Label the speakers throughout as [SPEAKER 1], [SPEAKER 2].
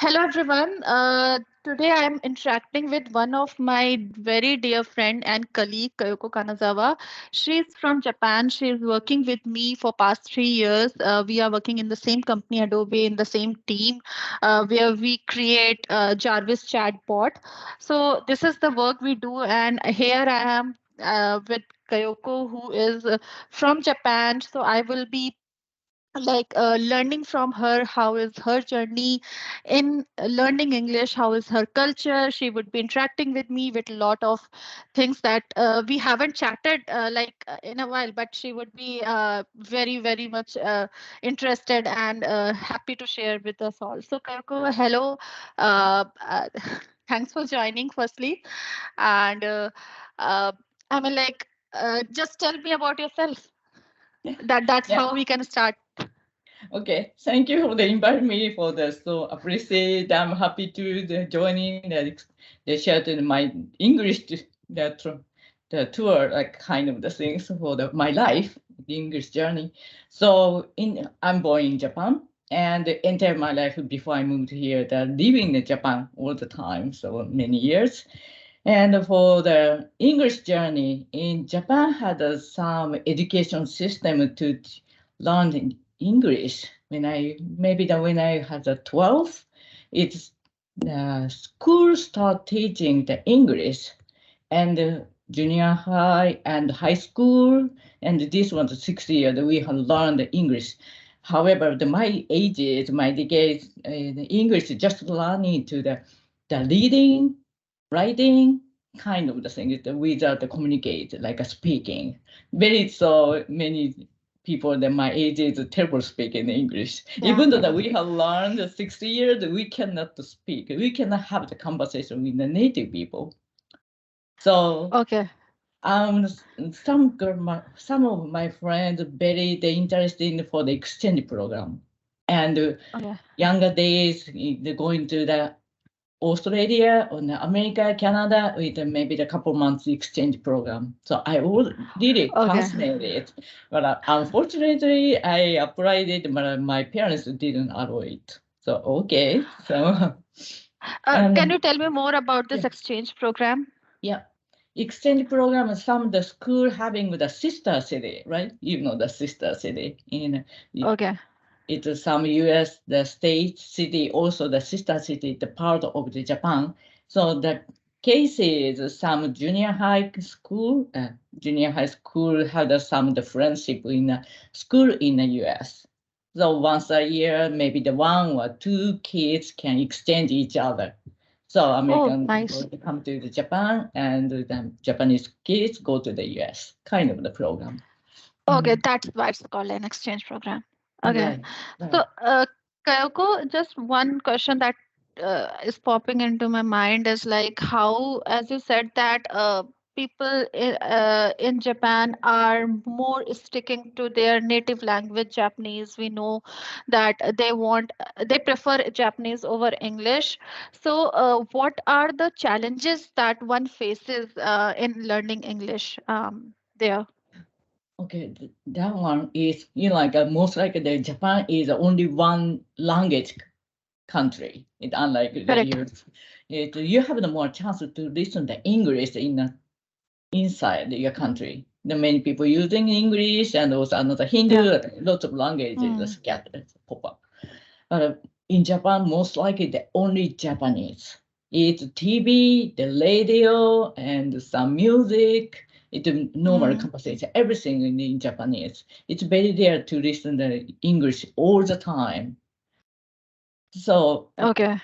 [SPEAKER 1] Hello everyone. Today I am interacting with one of my very dear friend and colleague Kayoko Kanazawa. She is from Japan. She is working with me for past 3 years. We are working in the same company, Adobe, in the same team, where we create Jarvis chatbot. So this is the work we do, and here I am with Kayoko, who is from Japan. So I will be learning from her how is her journey in learning English, how is her culture. She would be interacting with me with a lot of things that we haven't chatted in a while, but she would be very much interested and happy to share with us all. So Kayoko, hello. uh, Thanks for joining firstly, and uh, I mean like just tell me about yourself. That's
[SPEAKER 2] Yeah.
[SPEAKER 1] how we can start.
[SPEAKER 2] Okay. Thank you for the invite me for this. So appreciate. I'm happy to joining the share my English the tour like kind of the things for my life, the English journey. So I'm born in Japan and entire my life before I moved here, living in Japan all the time, so many years. And for the English journey in Japan had some education system to learn English. When I had a 12, it's the school start teaching the English and junior high and high school, and this was the 6 year that we have learned English. However, my age is my decade, the English is just learning to the reading, writing, kind of the thing is without the communicate, like a speaking. Very so many people that my age is terrible speaking English.
[SPEAKER 1] Yeah.
[SPEAKER 2] Even though that we have learned 60 years, we cannot speak. We cannot have the conversation with the native people. So
[SPEAKER 1] Okay.
[SPEAKER 2] some of my friends very they interested in for the exchange program, and
[SPEAKER 1] Okay.
[SPEAKER 2] younger days they going to the Australia or the America, Canada with maybe the couple months exchange program. So I was really
[SPEAKER 1] Okay.
[SPEAKER 2] fascinated, but unfortunately I applied it, but my parents didn't allow it. So okay, so
[SPEAKER 1] Can
[SPEAKER 2] and
[SPEAKER 1] you tell me more about
[SPEAKER 2] yeah.
[SPEAKER 1] this exchange program?
[SPEAKER 2] Yeah. Exchange program, some of the school having the sister city, right? You know the sister city in
[SPEAKER 1] Okay.
[SPEAKER 2] it's some US, the state city, also the sister city, the part of the Japan. So the case is some junior high school had some of the friendship in a school in the US. So once a year, maybe the one or two kids can exchange each other. So
[SPEAKER 1] Oh,
[SPEAKER 2] American
[SPEAKER 1] nice.
[SPEAKER 2] people come to the Japan and the Japanese kids go to the US, kind of the program.
[SPEAKER 1] Okay,
[SPEAKER 2] Mhm.
[SPEAKER 1] that's why it's called an exchange program. Okay.
[SPEAKER 2] Right,
[SPEAKER 1] So,
[SPEAKER 2] right.
[SPEAKER 1] Kayoko, just one question that is popping into my mind is like how, as you said, that people in Japan are more sticking to their native language, Japanese. We know that they prefer Japanese over English. So, what are the challenges that one faces in learning English there?
[SPEAKER 2] Okay, that one is like most likely the Japan is only one language country. It unlike the
[SPEAKER 1] Correct.
[SPEAKER 2] US. You have the more chance to listen to English inside your country. The many people using English and also another
[SPEAKER 1] Yeah.
[SPEAKER 2] Hindu, lots of languages
[SPEAKER 1] Hmm.
[SPEAKER 2] scattered pop up. In Japan, most likely the only Japanese. It's TV, the radio, and some music. It's a normal
[SPEAKER 1] Hmm.
[SPEAKER 2] conversation. Everything in Japanese. It's very rare to listen to English all the time. So
[SPEAKER 1] Okay.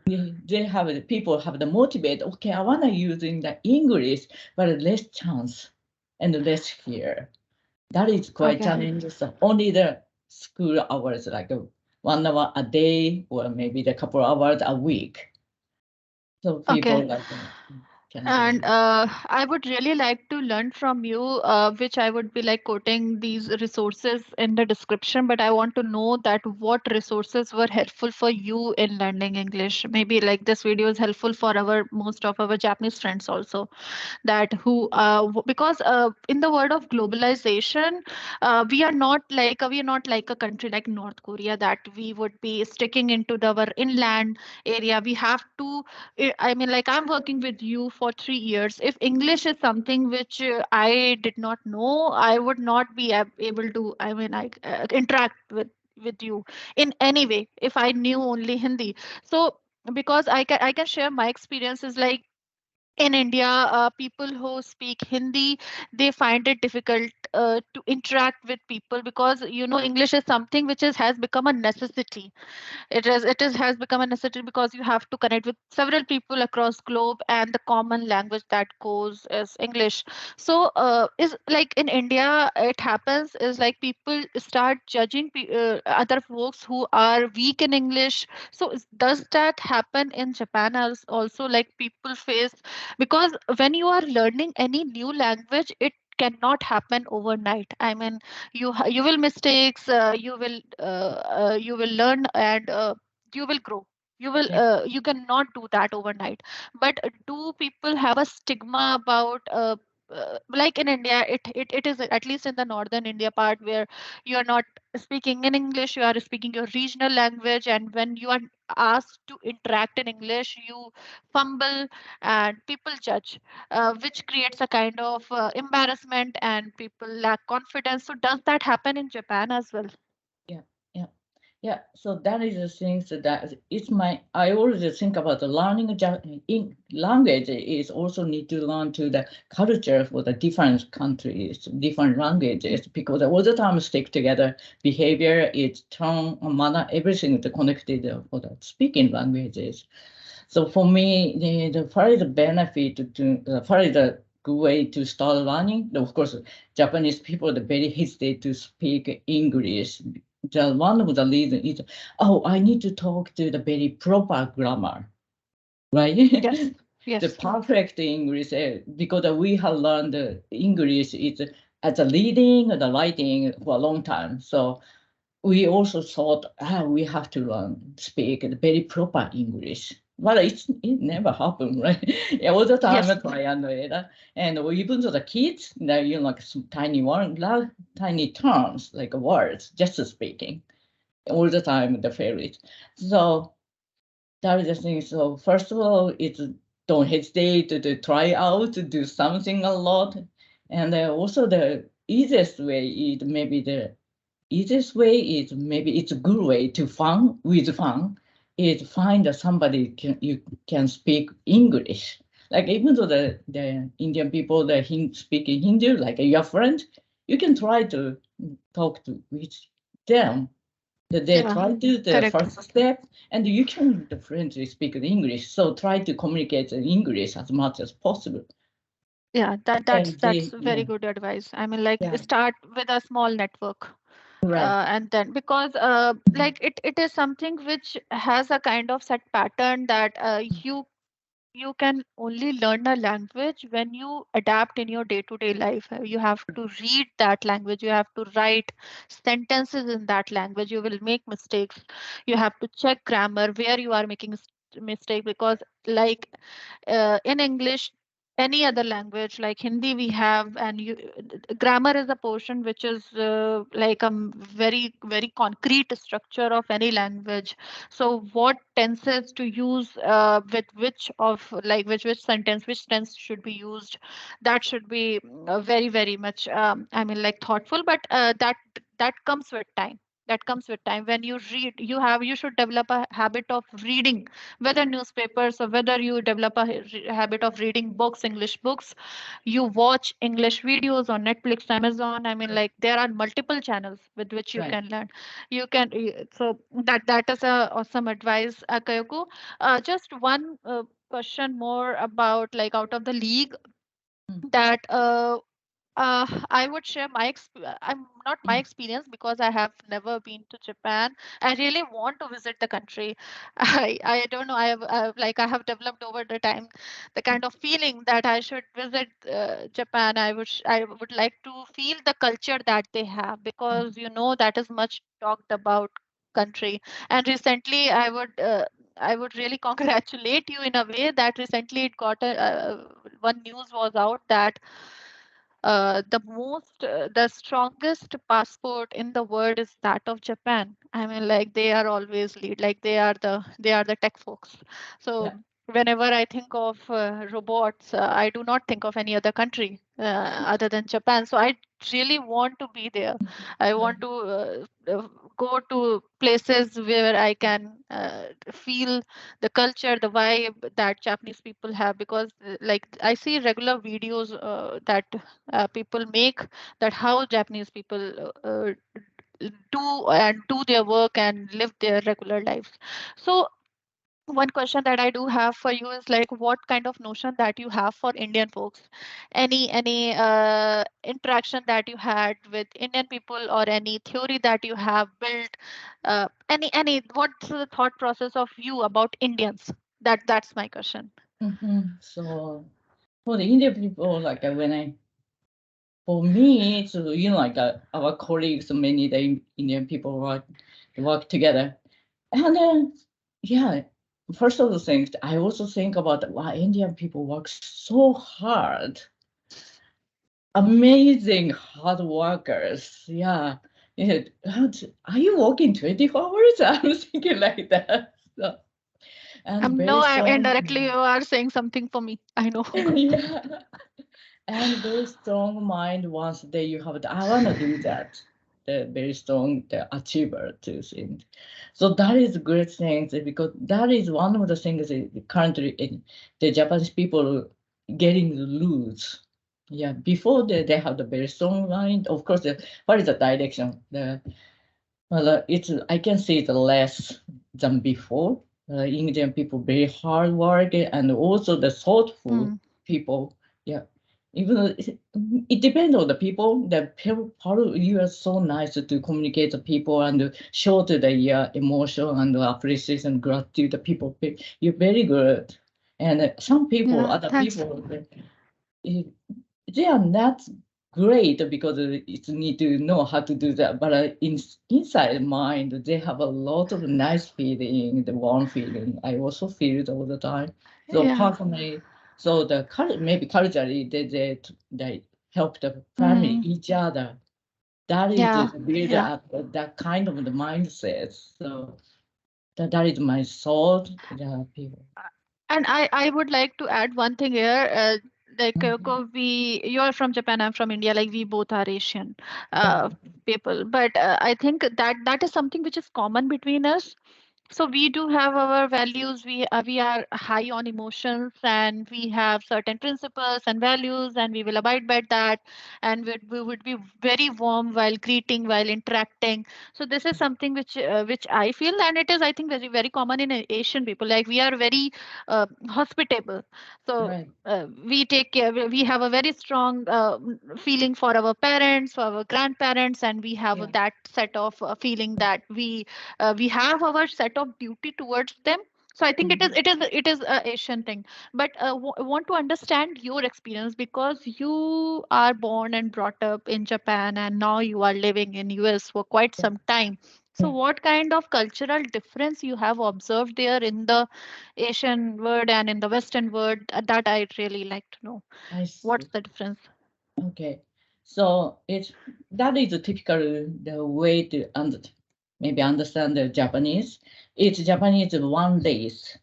[SPEAKER 2] people have the motivate. Okay, I wanna using the English, but less chance and less fear. That is quite
[SPEAKER 1] Okay.
[SPEAKER 2] challenging. So only the school hours, like 1 hour a day, or maybe a couple hours a week. So
[SPEAKER 1] Okay.
[SPEAKER 2] people like that.
[SPEAKER 1] And
[SPEAKER 2] Kanazawa.
[SPEAKER 1] I would really like to learn from you, which I would be like quoting these resources in the description, but I want to know that what resources were helpful for you in learning English. Maybe like this video is helpful for our most of our Japanese friends also, that who because in the world of globalization, we are not like a country like North Korea, that we would be sticking into our inland area. We have to I mean, like I'm working with you for 3 years. If English is something which I did not know, I would not be able to, I mean, I interact with you in any way if I knew only Hindi. So because I can share my experiences, like in India, people who speak Hindi, they find it difficult to interact with people, because English is something which has become a necessity. It is has become a necessity because you have to connect with several people across globe, and the common language that goes is English. So is like in India it happens is like people start judging other folks who are weak in English. So does that happen in Japan as also, like people face, because when you are learning any new language, it cannot happen overnight. I mean, you will mistakes, you will learn, and you will grow.
[SPEAKER 2] Yeah.
[SPEAKER 1] You cannot do that overnight. But do people have a stigma about like in India, it is at least in the northern India part, where you are not speaking in English, you are speaking your regional language, and when you are asked to interact in English, you fumble and people judge, which creates a kind of embarrassment, and people lack confidence. So does that happen in Japan as well?
[SPEAKER 2] Yeah. Yeah. Yeah, so that is the thing, so that it's my, I always think about the learning in language is also need to learn to the culture for the different countries, different languages, because all the time stick together, behavior, its tone, manner, everything is connected for the speaking languages. So for me, the first benefit to, first the good way to start learning, of course, Japanese people are very hesitate to speak English. The one of the reason is, oh, I need to talk to the very proper grammar, right?
[SPEAKER 1] Yes,
[SPEAKER 2] The
[SPEAKER 1] yes,
[SPEAKER 2] perfect English, because we have learned English is as a reading and the writing for a long time. So we also thought, we have to learn speak the very proper English. But it never happened, right? Yeah, all the time I
[SPEAKER 1] yes.
[SPEAKER 2] try and error. And even to the kids, they like some tiny one, tiny terms like words, just speaking all the time the favorite. So that is the thing. So first of all, it's don't hesitate to try out to do something a lot, and also the easiest way is maybe the easiest way is maybe it's a good way to fun with fun is find somebody you can speak English. Like even though the Indian people that speak in Hindu, like your friend, you can try to talk to with them. That they
[SPEAKER 1] Yeah,
[SPEAKER 2] try to the
[SPEAKER 1] correct.
[SPEAKER 2] first step, and you can the friendly speak in English. So try to communicate in English as much as possible.
[SPEAKER 1] Yeah, that's
[SPEAKER 2] And
[SPEAKER 1] very
[SPEAKER 2] yeah,
[SPEAKER 1] good advice. I mean, like
[SPEAKER 2] yeah,
[SPEAKER 1] start with a small network,
[SPEAKER 2] right,
[SPEAKER 1] and then because like it is something which has a kind of set pattern, that you can only learn a language when you adapt in your day to day life. You have to read that language, you have to write sentences in that language, you will make mistakes, you have to check grammar where you are making mistake, because like in English, any other language like Hindi we have, and grammar is a portion which is like a very very concrete structure of any language. So what tenses to use with which of like which sentence, which tense should be used, that should be very very much I mean like thoughtful. But that comes with time. That comes with time. When you read, you should develop a habit of reading, whether newspapers or whether you develop a habit of reading books, English books. You watch English videos on Netflix, Amazon. I mean, like there are multiple channels with which you
[SPEAKER 2] right.
[SPEAKER 1] can learn. So that is a awesome advice, Kayoko. Just one question more about, like, out of the league,
[SPEAKER 2] Mm,
[SPEAKER 1] that I would share I'm not my experience because I have never been to Japan. I really want to visit the country. I don't know. I have developed over the time the kind of feeling that I should visit Japan. I would like to feel the culture that they have, because that is much talked about country. And recently, I would really congratulate you in a way that recently it got one news was out that the strongest passport in the world is that of Japan. I mean, like they are always lead, like they are the tech folks. So
[SPEAKER 2] Yeah.
[SPEAKER 1] whenever I think of robots, I do not think of any other country other than Japan. So I really want to be there. I want to go to places where I can feel the culture, the vibe that Japanese people have, because like I see regular videos that people make, that how Japanese people do their work and live their regular lives. So one question that I do have for you is like, what kind of notion that you have for Indian folks? Any interaction that you had with Indian people, or any theory that you have built? Any what's the thought process of you about Indians? That's my question.
[SPEAKER 2] So for the Indian people, like when for me, so like our colleagues, many the Indian people work together, and then yeah, first of the things I also think about why Indian people work so hard, amazing hard workers. Yeah, yeah. Are you working 24 hours? I'm thinking like that. So, and
[SPEAKER 1] No,
[SPEAKER 2] very strong.
[SPEAKER 1] indirectly you are saying something for me. I know.
[SPEAKER 2] Yeah. And very strong mind once that you have I want to do that. The very strong the achiever to think. So that is great things because that is one of the things that currently in the Japanese people getting loose. Yeah, before they have the very strong mind. Of course, what is the direction? It's I can say it's less than before. Indian people very hard work and also the thoughtful
[SPEAKER 1] Hmm.
[SPEAKER 2] people. Yeah, even though it depends on the people. The people part of you are so nice to communicate to people and show to the emotion and appreciation, gratitude. The people, you're very good. And some people,
[SPEAKER 1] Yeah,
[SPEAKER 2] other
[SPEAKER 1] thanks.
[SPEAKER 2] people, they are not great because it's need to know how to do that. But inside mind, they have a lot of nice feeling, the warm feeling. I also feel it all the time. So
[SPEAKER 1] Yeah.
[SPEAKER 2] personally, so the maybe culturally, they help the family
[SPEAKER 1] Mm.
[SPEAKER 2] each other. That is
[SPEAKER 1] Yeah.
[SPEAKER 2] the build
[SPEAKER 1] Yeah.
[SPEAKER 2] up that kind of the mindset. So that is my thought. The people.
[SPEAKER 1] And I would like to add one thing here.
[SPEAKER 2] Mhm.
[SPEAKER 1] You're from Japan, I'm from India. Like we both are Asian uh,
[SPEAKER 2] Okay.
[SPEAKER 1] people, but I think that is something which is common between us. So we do have our values. We are high on emotions, and we have certain principles and values, and we will abide by that. And we would be very warm while greeting, while interacting. So this is something which I feel, and it is, I think, very common in Asian people. Like we are very hospitable. So
[SPEAKER 2] Right.
[SPEAKER 1] we take care. We have a very strong feeling for our parents, for our grandparents, and we have
[SPEAKER 2] Yeah.
[SPEAKER 1] that set of feeling that we have our set of duty towards them. So I think
[SPEAKER 2] Mhm.
[SPEAKER 1] it is a Asian thing. But want to understand your experience, because you are born and brought up in Japan, and now you are living in US for quite some time. So
[SPEAKER 2] Yeah.
[SPEAKER 1] what kind of cultural difference you have observed there in the Asian world and in the Western world? That I'd really like to know.
[SPEAKER 2] I
[SPEAKER 1] What's
[SPEAKER 2] see.
[SPEAKER 1] the difference?
[SPEAKER 2] Okay, so it's that is a typical the way to maybe understand the Japanese. It's Japanese one race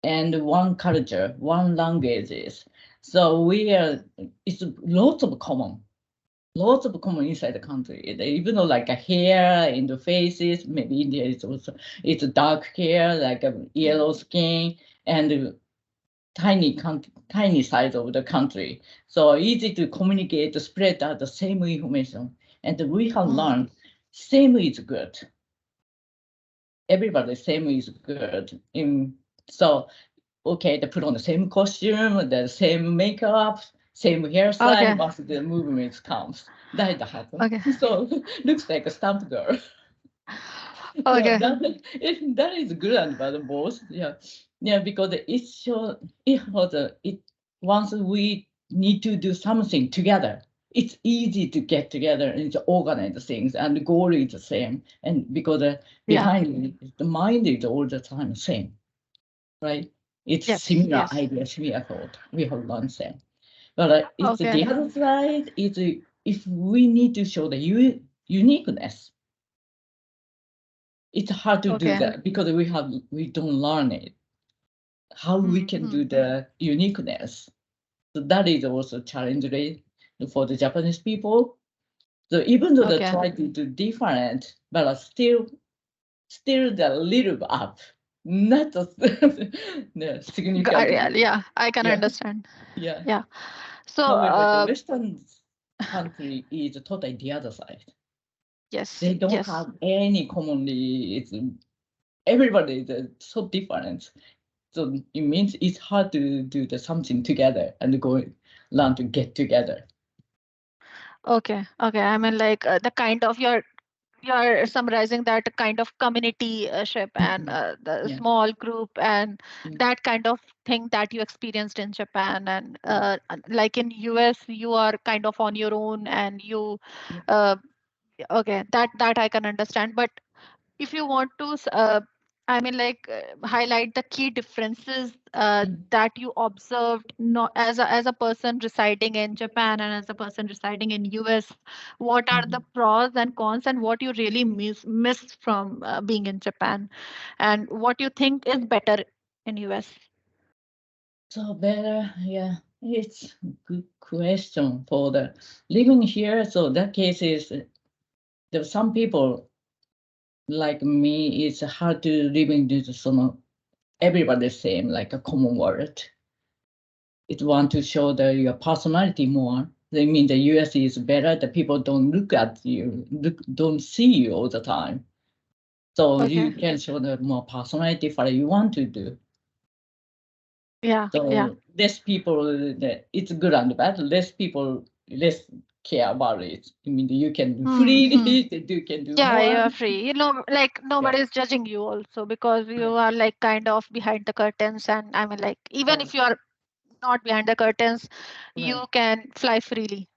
[SPEAKER 2] and one culture, one languages. So we are it's lots of common inside the country. Even though like a hair in the faces, maybe India is also it's dark hair, like a
[SPEAKER 1] Mm,
[SPEAKER 2] yellow skin, and tiny size of the country. So easy to communicate, to spread out the same information. And we have
[SPEAKER 1] mm,
[SPEAKER 2] learned same is good. Everybody same is good. So okay, they put on the same costume, the same makeup, same hairstyle,
[SPEAKER 1] Okay.
[SPEAKER 2] but the movements comes. That happen.
[SPEAKER 1] Okay.
[SPEAKER 2] So looks like a stump girl. Yeah,
[SPEAKER 1] Okay.
[SPEAKER 2] that is good and bad both. Yeah, yeah, because it shows it once we need to do something together. It's easy to get together and to organize things, and the goal is the same. And because
[SPEAKER 1] Yeah.
[SPEAKER 2] behind it, the mind is all the time same, right? It's
[SPEAKER 1] Yes.
[SPEAKER 2] similar
[SPEAKER 1] Yes.
[SPEAKER 2] idea, similar thought. We have learned same. But it's
[SPEAKER 1] Okay.
[SPEAKER 2] the other side. Is if we need to show the uniqueness, it's hard to do
[SPEAKER 1] Okay.
[SPEAKER 2] that because we don't learn it. How we can
[SPEAKER 1] Mm-hmm.
[SPEAKER 2] do the uniqueness. So that is also challenging for the Japanese people. So even though they
[SPEAKER 1] Okay.
[SPEAKER 2] try to do different, but still the little up, not the
[SPEAKER 1] Yeah,
[SPEAKER 2] significantly.
[SPEAKER 1] yeah, I can
[SPEAKER 2] Yeah,
[SPEAKER 1] understand.
[SPEAKER 2] yeah.
[SPEAKER 1] Yeah. So,
[SPEAKER 2] However, the Western country is totally the other side.
[SPEAKER 1] yes,
[SPEAKER 2] They don't
[SPEAKER 1] yes.
[SPEAKER 2] have any commonly. It's everybody is so different. So it means it's hard to do the something together and go learn to get together.
[SPEAKER 1] Okay. Okay. I mean, like the kind of you're summarizing that kind of community ship and
[SPEAKER 2] Mhm.
[SPEAKER 1] the
[SPEAKER 2] Yeah,
[SPEAKER 1] small group and
[SPEAKER 2] yeah,
[SPEAKER 1] that kind of thing that you experienced in Japan and
[SPEAKER 2] yeah,
[SPEAKER 1] like in US you are kind of on your own and you
[SPEAKER 2] yeah.
[SPEAKER 1] uh, okay, that I can understand. But if you want to I mean like highlight the key differences
[SPEAKER 2] Mm,
[SPEAKER 1] that you observed not as a person residing in Japan and as a person residing in US, what are the
[SPEAKER 2] mhm.
[SPEAKER 1] pros and cons and what you really miss from being in Japan and what you think is better in US?
[SPEAKER 2] So better, yeah. It's a good question for the living here. So that case is there some people like me. It's hard to live in this some everybody same like a common word. It want to show your personality more. They mean the US is better. The people don't look at you, don't see you all the time. So
[SPEAKER 1] Okay.
[SPEAKER 2] you can show the more personality for what you want to do.
[SPEAKER 1] Yeah, yeah.
[SPEAKER 2] So less people, it's good and bad. Less people, less care about it. I mean, you can do
[SPEAKER 1] Hmm.
[SPEAKER 2] freely, you can do
[SPEAKER 1] Yeah,
[SPEAKER 2] more.
[SPEAKER 1] you're free. You know, like
[SPEAKER 2] Yeah,
[SPEAKER 1] nobody is judging you also because you
[SPEAKER 2] right,
[SPEAKER 1] are like kind of behind the curtains. And I mean, like, even
[SPEAKER 2] right,
[SPEAKER 1] if you are not behind the curtains,
[SPEAKER 2] right,
[SPEAKER 1] you can fly freely.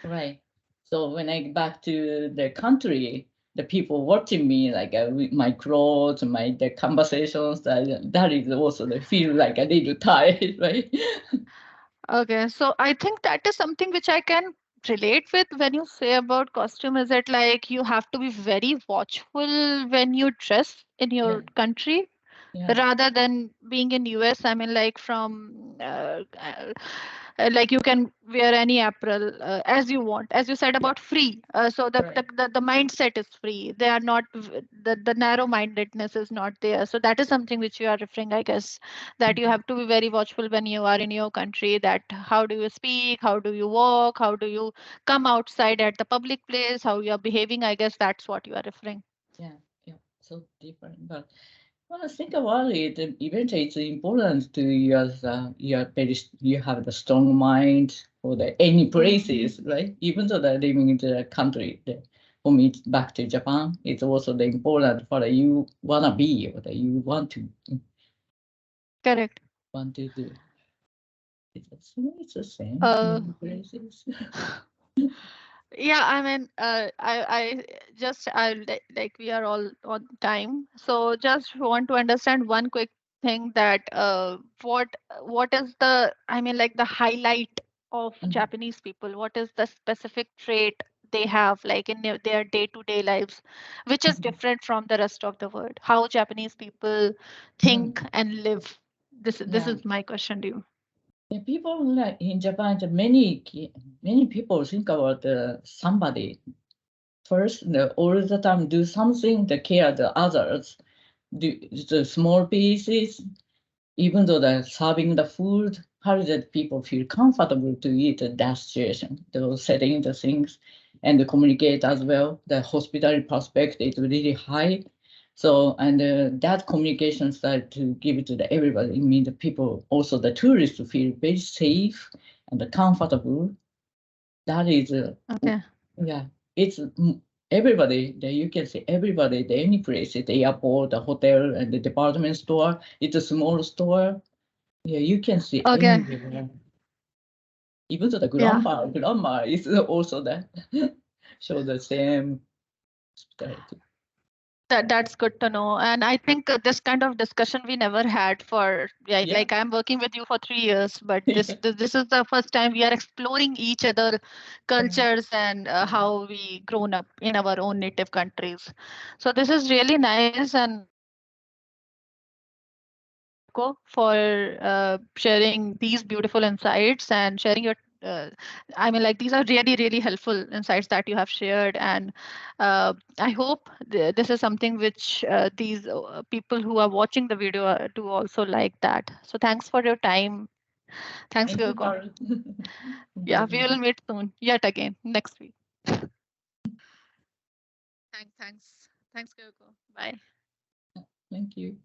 [SPEAKER 2] right. So when I back to the country, the people watching me, like with my clothes, my the conversations, that is also they feel like a little tired, right?
[SPEAKER 1] Okay, so I think that is something which I can relate with when you say about costume. Is it like you have to be very watchful when you dress in
[SPEAKER 2] Yeah,
[SPEAKER 1] your country?
[SPEAKER 2] yeah,
[SPEAKER 1] Rather than being in US, I mean, like from like you can wear any apparel as you want, as you said
[SPEAKER 2] yeah,
[SPEAKER 1] about free. So
[SPEAKER 2] right.
[SPEAKER 1] the mindset is free. They are not the narrow mindedness is not there. So that is something which you are referring, I guess, that you
[SPEAKER 2] Mhm.
[SPEAKER 1] have to be very watchful when you are in your country. That how do you speak, how do you walk, how do you come outside at the public place, how you are behaving. I guess that's what you are referring.
[SPEAKER 2] Yeah, yeah, so different. But well, think about it. Eventually, it's important to you have the strong mind for the any
[SPEAKER 1] Mm.
[SPEAKER 2] places, right? Even though they're living in the country, for me, it's back to Japan, it's also the important for the you wanna be or that you
[SPEAKER 1] Correct.
[SPEAKER 2] want to do. It's the same
[SPEAKER 1] Uh,
[SPEAKER 2] many places.
[SPEAKER 1] Yeah, I mean, I just, like we are all on time, so just want to understand one quick thing that what is the, I mean, like the highlight of
[SPEAKER 2] Mhm.
[SPEAKER 1] Japanese people? What is the specific trait they have, like in their day-to-day lives, which is
[SPEAKER 2] Mhm.
[SPEAKER 1] different from the rest of the world? How Japanese people think
[SPEAKER 2] Mhm.
[SPEAKER 1] and live? This
[SPEAKER 2] Yeah.
[SPEAKER 1] is my question to you.
[SPEAKER 2] Yeah, people like in Japan, many people think about somebody first, all the time do something to care the others, do the small pieces, even though they're serving the food, how did people feel comfortable to eat in that situation, those setting the things, and communicate as well. The hospitality perspective is really high. So, and that communication style to give it to the everybody, I mean, the people, also the tourists feel very safe and comfortable. That is,
[SPEAKER 1] Okay.
[SPEAKER 2] yeah, it's everybody. You can say everybody, any place, the airport, the hotel, and the department store. It's a small store. Yeah, you can see
[SPEAKER 1] Okay.
[SPEAKER 2] anywhere. Even to the
[SPEAKER 1] Yeah.
[SPEAKER 2] grandma is also that show the same hospitality.
[SPEAKER 1] That's good to know. And I think this kind of discussion we never had for, yeah,
[SPEAKER 2] Yeah,
[SPEAKER 1] like I'm working with you for 3 years, but this
[SPEAKER 2] yeah,
[SPEAKER 1] this, this is the first time we are exploring each other cultures and how we grown up in our own native countries. So this is really nice, and thank you, Kayoko, for sharing these beautiful insights and sharing your. I mean, like these are really, really helpful insights that you have shared, and I hope this is something which these people who are watching the video do also like that. So thanks for your time. Thanks,
[SPEAKER 2] thank you,
[SPEAKER 1] Kayoko.
[SPEAKER 2] Carl.
[SPEAKER 1] Yeah,
[SPEAKER 2] Inviting
[SPEAKER 1] we will
[SPEAKER 2] me.
[SPEAKER 1] meet soon, yet again next week. Thanks, Kayoko. Bye.
[SPEAKER 2] Thank you.